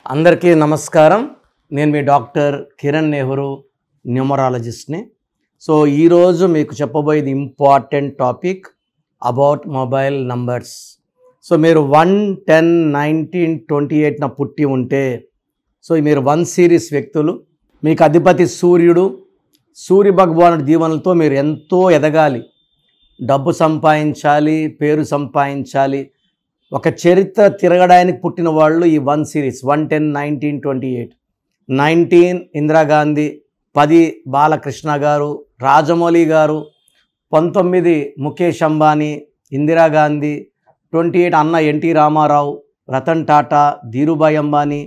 అందరికీ నమస్కారం. నేను మీ డాక్టర్ కిరణ్ నెహ్రూ, న్యూమరాలజిస్ట్ని. సో ఈరోజు మీకు చెప్పబోయేది important topic about mobile numbers. So మీరు 1, 10, 19, 28న పుట్టి ఉంటే మీరు 1 సిరీస్ వ్యక్తులు. మీకు అధిపతి సూర్యుడు. సూర్య భగవానుడి దీవెనలతో మీరు ఎంతో ఎదగాలి, డబ్బు సంపాదించాలి, పేరు సంపాదించాలి. ఒక చరిత్ర తిరగడానికి పుట్టిన వాళ్ళు ఈ 1 సిరీస్ 1, 10, 19, 28. 19 ఇందిరాగాంధీ, 10 బాలకృష్ణ గారు, రాజమౌళి గారు, 19 ముఖేష్ అంబానీ, ఇందిరాగాంధీ, 28 అన్న NT Rama Rao, Ratan Tata, Dhirubhai Ambani,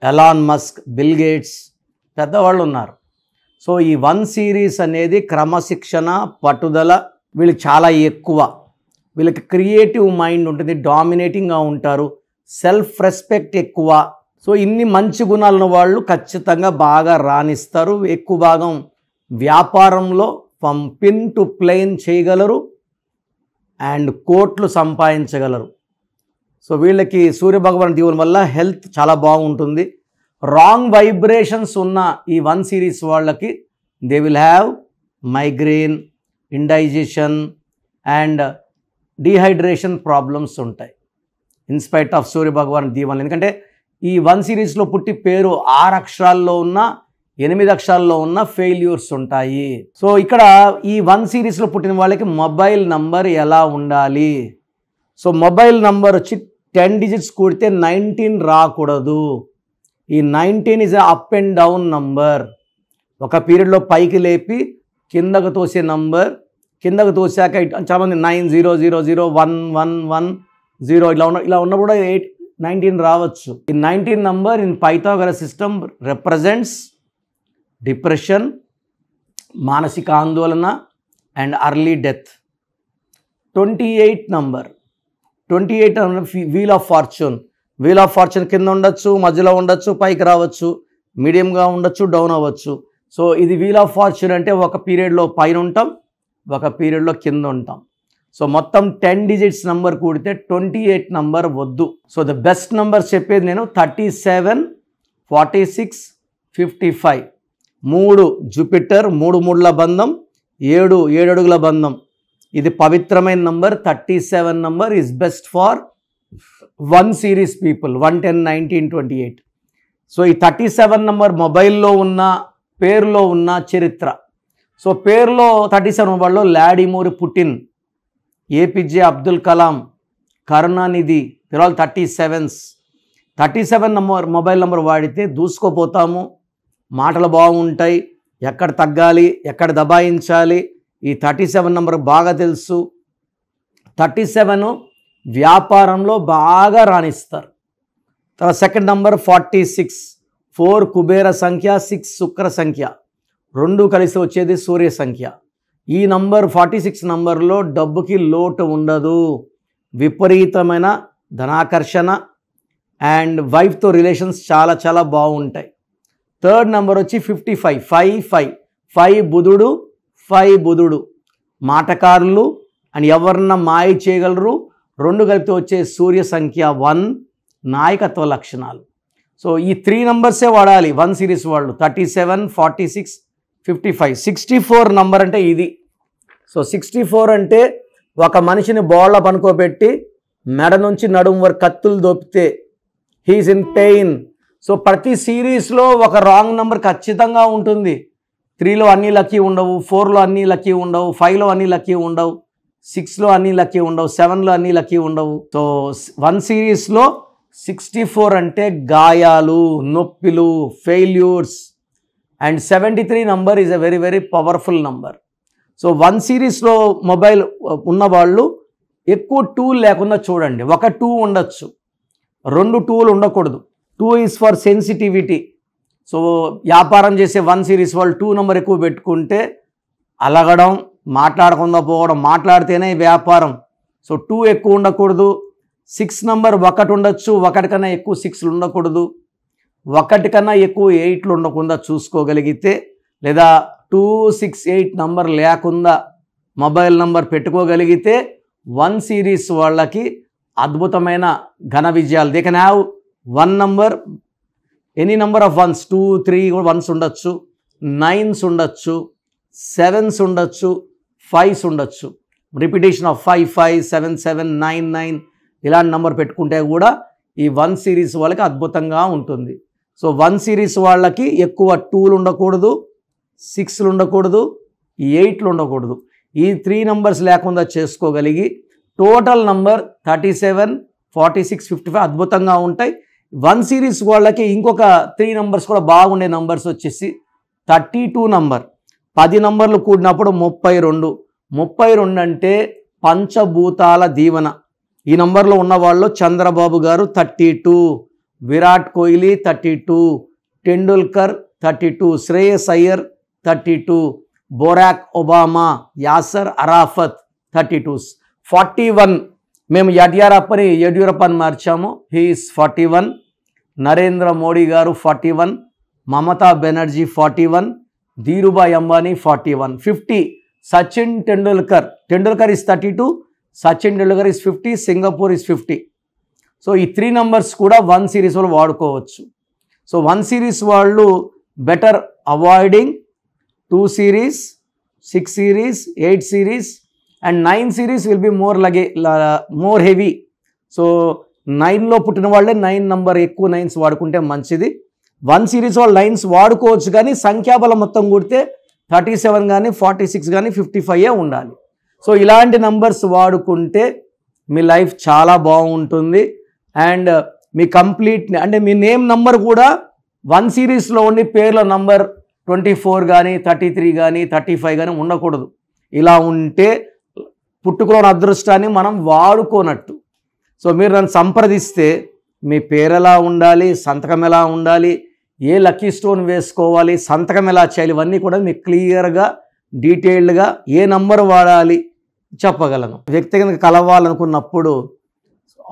Elon Musk, Bill Gates, పెద్దవాళ్ళు ఉన్నారు. సో ఈ 1 సిరీస్ అనేది క్రమశిక్షణ, పట్టుదల వీళ్ళకి చాలా ఎక్కువ. వీళ్ళకి క్రియేటివ్ మైండ్ ఉంటుంది, డామినేటింగ్గా ఉంటారు, సెల్ఫ్ రెస్పెక్ట్ ఎక్కువ. సో ఇన్ని మంచి గుణాలను వాళ్ళు ఖచ్చితంగా బాగా రాణిస్తారు. ఎక్కువ భాగం వ్యాపారంలో ఫ్రమ్ పిన్ టు ప్లేన్ చేయగలరు అండ్ కోట్లు సంపాదించగలరు. సో వీళ్ళకి సూర్యభగవాన్ దీవెన వల్ల హెల్త్ చాలా బాగుంటుంది. రాంగ్ వైబ్రేషన్స్ ఉన్న ఈ 1 సిరీస్ వాళ్ళకి they will have migraine, indigestion and dehydration problems ఉంటాయి ఇన్స్పైట్ ఆఫ్ సూర్యభగవాన్ దీవెన. ఎందుకంటే ఈ 1 సిరీస్లో పుట్టి పేరు 6 అక్షరాల్లో ఉన్న, 8 అక్షరాల్లో ఉన్న ఫెయిల్యూర్స్ ఉంటాయి. సో ఇక్కడ ఈ 1 సిరీస్లో పుట్టిన వాళ్ళకి మొబైల్ నంబర్ ఎలా ఉండాలి? సో మొబైల్ నంబర్ వచ్చి 10 డిజిట్స్ కూడితే 19 రాకూడదు. ఈ 19 is up and down number. ఒక పీరియడ్లో పైకి లేపి కిందకు తోసే నంబర్, కిందకు తోసాక చాలామంది 90001110 ఇలా ఉన్న కూడా 19 రావచ్చు. ఈ 19 number in Pythagoras system represents depression, మానసిక ఆందోళన and early death. 28 number, 28 wheel of fortune. Wheel of fortune కింద ఉండొచ్చు, మధ్యలో ఉండొచ్చు, పైకి రావచ్చు, మీడియంగా ఉండొచ్చు, డౌన్ అవ్వచ్చు. సో ఇది వీల్ ఆఫ్ ఫార్చ్యూన్ అంటే ఒక పీరియడ్లో పైన ఉంటాం, ఒక పీరియడ్లో కింద ఉంటాం. సో మొత్తం 10 డిజిట్స్ నంబర్ కూడితే 28 నంబర్ వద్దు. సో ద బెస్ట్ నంబర్ చెప్పేది నేను 37, 46, 55. 3 జూపిటర్, 3 ముళ్ళ బంధం, 7 అడుగుల బంధం. ఇది పవిత్రమైన number. 37 number is best for 1 series people, 1, 10, 19, 28. So ఈ 37 నంబర్ మొబైల్లో ఉన్న, పేరులో ఉన్న చరిత్ర. సో పేరులో 37 వాళ్ళలో Vladimir Putin, APJ Abdul Kalam, Karunanidhi, వీళ్ళు 37s. 37 నంబర్ మొబైల్ నెంబర్ వాడితే దూసుకోపోతాము, మాటలు బాగుంటాయి, ఎక్కడ తగ్గాలి, ఎక్కడ దబాయించాలి ఈ 37 నంబర్ బాగా తెలుసు. 37 వ్యాపారంలో బాగా రాణిస్తారు. తర్వాత సెకండ్ నంబర్ 46. 4 కుబేర సంఖ్య, 6 శుక్ర సంఖ్య, 2 కలిసి వచ్చేది సూర్య సంఖ్య. ఈ నంబర్ 46 నంబర్లో డబ్బుకి లోటు ఉండదు, విపరీతమైన ధనాకర్షణ అండ్ వైఫ్తో రిలేషన్స్ చాలా చాలా బాగుంటాయి. థర్డ్ నంబర్ వచ్చి 55. 5 బుధుడు, మాటకారులు అండ్ ఎవరన్నా మాయ చేయగలరు. 2 కలిపితే వచ్చే సూర్య సంఖ్య 1, నాయకత్వ లక్షణాలు. సో ఈ 3 నంబర్సే వాడాలి 1 సిరీస్ వాళ్ళు. 37, 46, 55. 64 నంబర్ అంటే ఇది. సో 64 అంటే ఒక మనిషిని బోళ్ళ పనుకోబెట్టి మెడ నుంచి నడుము వరకు కత్తులు దొప్పితే హీఈస్ ఇన్ పెయిన్. సో ప్రతి సిరీస్లో ఒక రాంగ్ నంబర్ ఖచ్చితంగా ఉంటుంది. 3లో అన్నీ లక్కీ ఉండవు, 4లో అన్నీ లక్కీ ఉండవు, 5లో అన్నీ లక్కీ ఉండవు, 6లో అన్నీ లక్కీ ఉండవు, 7లో అన్నీ లక్కీ ఉండవు. సో 1 సిరీస్లో 64 అంటే గాయాలు, నొప్పిలు, failures. And 73 number is a very very powerful number. So 1 సిరీస్లో మొబైల్ ఉన్నవాళ్ళు ఎక్కువ 2 లేకుండా చూడండి. ఒక 2 ఉండొచ్చు, 2 2లు ఉండకూడదు. 2 ఈజ్ ఫర్ సెన్సిటివిటీ. సో వ్యాపారం చేసే 1 సిరీస్ వాళ్ళు 2 నంబర్ ఎక్కువ పెట్టుకుంటే అలగడం, మాట్లాడకుండా పోవడం, మాట్లాడితేనే వ్యాపారం. సో 2 ఎక్కువ ఉండకూడదు. 6 నంబర్ 1 ఉండొచ్చు, 1 కన్నా ఎక్కువ 6లు ఉండకూడదు, 1 కన్నా ఎక్కువ 8లు ఉండకుండా చూసుకోగలిగితే, లేదా 2, 6, 8 నంబర్ లేకుండా మొబైల్ నంబర్ పెట్టుకోగలిగితే 1 సిరీస్ వాళ్ళకి అద్భుతమైన ఘన విజయాలు. They can have 1 number, any number of once, 2, 3 కూడా వన్స్ ఉండొచ్చు, 9s ఉండొచ్చు, 7s ఉండొచ్చు, 5s ఉండొచ్చు. రిపిటేషన్ ఆఫ్ 5, 5, 7, 7, 9, 9 ఇలాంటి నెంబర్ పెట్టుకుంటే కూడా ఈ 1 సిరీస్ వాళ్ళకి అద్భుతంగా ఉంటుంది. సో 1 సిరీస్ వాళ్ళకి ఎక్కువ 2లు ఉండకూడదు, 6లు ఉండకూడదు, 8లు ఉండకూడదు. ఈ 3 నంబర్స్ లేకుండా చేసుకోగలిగి టోటల్ నంబర్ 37, 46, 55 అద్భుతంగా ఉంటాయి. 1 సిరీస్ వాళ్ళకి ఇంకొక 3 నంబర్స్ కూడా బాగుండే నంబర్స్ వచ్చేసి 32 నంబర్. 10 నంబర్లు కూడినప్పుడు 32. 32 అంటే పంచభూతాల దీవెన. ఈ నంబర్లో ఉన్నవాళ్ళు చంద్రబాబు గారు 32, విరాట్ కోహ్లీ 32, టెండూల్కర్ 32, శ్రేయస్ అయ్యర్ 32, బొరాక్ ఒబామా, యాసర్ అరాఫత్ 32. 41 మేము యడ్యూరప్ప అని మార్చాము. He's 41. Narendra Modi garu 41, Mamata Banerjee 41, Dhirubhai Ambani 41. 50 Sachin Tendulkar is 32, Sachin Tendulkar is 50, Singapore is 50. So ఈ 3 నంబర్స్ కూడా 1 సిరీస్ వాళ్ళు వాడుకోవచ్చు. సో 1 సిరీస్ వాళ్ళు better avoiding 2 series, 6 series, 8 series and 9 series will be more heavy. So 9లో పుట్టిన వాళ్ళే 9 నంబర్ ఎక్కువ 9s వాడుకుంటే మంచిది. 1 సిరీస్ వాళ్ళు 9s వాడుకోవచ్చు, కానీ సంఖ్యాబలం మొత్తం కూడితే 37 కానీ 46 కానీ 55 ఉండాలి. సో ఇలాంటి నంబర్స్ వాడుకుంటే మీ లైఫ్ చాలా బాగుంటుంది. అండ్ మీ కంప్లీట్ అంటే మీ నేమ్ నంబర్ కూడా 1 సిరీస్లో ఉండి పేర్ల నంబర్ 24 కానీ 33 కానీ 35 కానీ ఉండకూడదు. ఇలా ఉంటే పుట్టుకలోని అదృష్టాన్ని మనం వాడుకోనట్టు. సో మీరు నన్ను సంప్రదిస్తే మీ పేరు ఎలా ఉండాలి, సంతకం ఎలా ఉండాలి, ఏ లక్కీ స్టోన్ వేసుకోవాలి, సంతకం ఎలా చేయాలి, ఇవన్నీ కూడా మీకు క్లియర్గా డీటెయిల్డ్గా ఏ నంబర్ వాడాలి చెప్పగలను. వ్యక్తిగతంగా కలవాలనుకున్నప్పుడు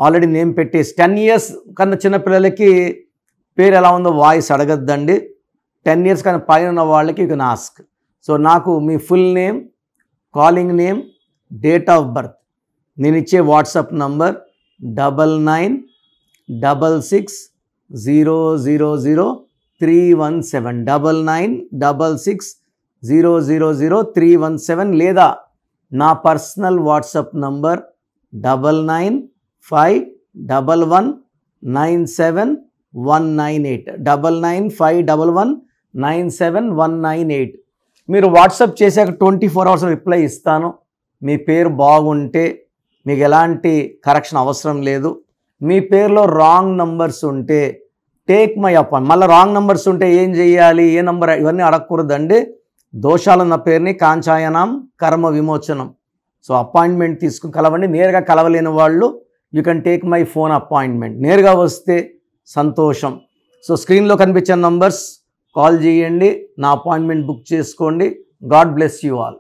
ఆల్రెడీ నేమ్ పెట్టేసి 10 years కన్నా చిన్నపిల్లలకి పేరు ఎలా ఉందో వాయిస్ అడగద్దండి. 10 years కన్నా పైన ఉన్న వాళ్ళకి యూ కెన్ ఆస్క్. సో నాకు మీ full name, calling name, date of birth, నేను ఇచ్చే వాట్సాప్ నంబర్ 9966000317 9966000317 లేదా నా పర్సనల్ వాట్సాప్ నంబర్ 9951197198 9951197198. మీరు వాట్సాప్ చేశాక 24 hours రిప్లై ఇస్తాను. మీ పేరు బాగుంటే మీకు ఎలాంటి కరెక్షన్ అవసరం లేదు. మీ పేరులో రాంగ్ నంబర్స్ ఉంటే టేక్ మై అపాయింట్. మళ్ళీ రాంగ్ నంబర్స్ ఉంటే ఏం చేయాలి, ఏ నంబర్, ఇవన్నీ అడగకూడదండి. దోషాలున్న పేరుని కాంచాయనం కర్మ విమోచనం. సో అపాయింట్మెంట్ తీసుకుని కలవండి. నేరుగా కలవలేని వాళ్ళు you can take my phone appointment. నేరుగా వస్తే సంతోషం. సో స్క్రీన్లో కనిపించే నంబర్స్ కాల్ చేయండి, నా అపాయింట్మెంట్ బుక్ చేసుకోండి. God bless you all.